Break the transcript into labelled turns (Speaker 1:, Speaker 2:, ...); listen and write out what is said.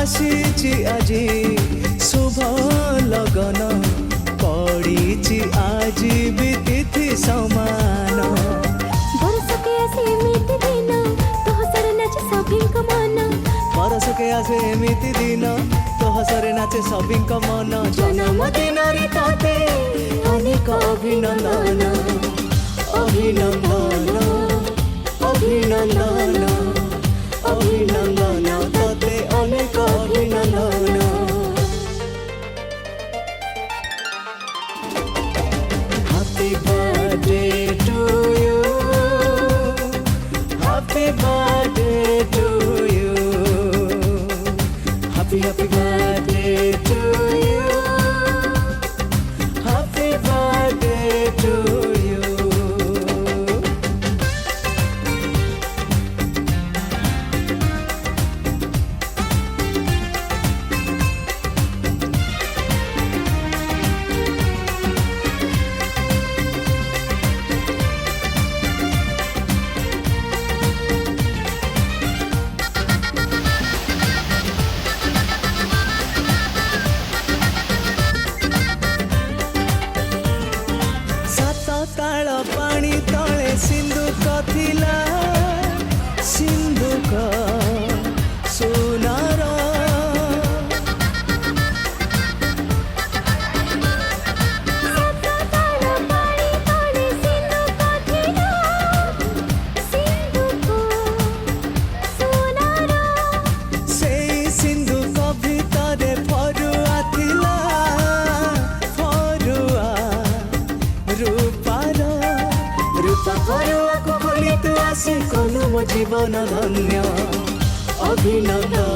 Speaker 1: आसीची आजी शुभ लगन पड़ी आज भी तिथि समान
Speaker 2: बरस के आसे एमिति दिन तो हसरे नाचे सभिंक मन
Speaker 1: बरस के आसे एमिति दिन तो हसरे नाचे सभिंक मन जन्मदिन रे ताते अनेक अभिनंदन अभिनंदन अभिनंदन अभिनंदन ताते अनेक अभिनंदन Happy birthday to you. Happy birthday to you. Happy birthday to you. Happy birthday to you. ताल पानी तले सिंधुक थिला सिंधुक सोनार से सिंधुक भितर फरुआ थिला फरुआ रूपार रूपा फरुआ को खोली तू आसे कलु मो जीवन धन्य अभिनंदन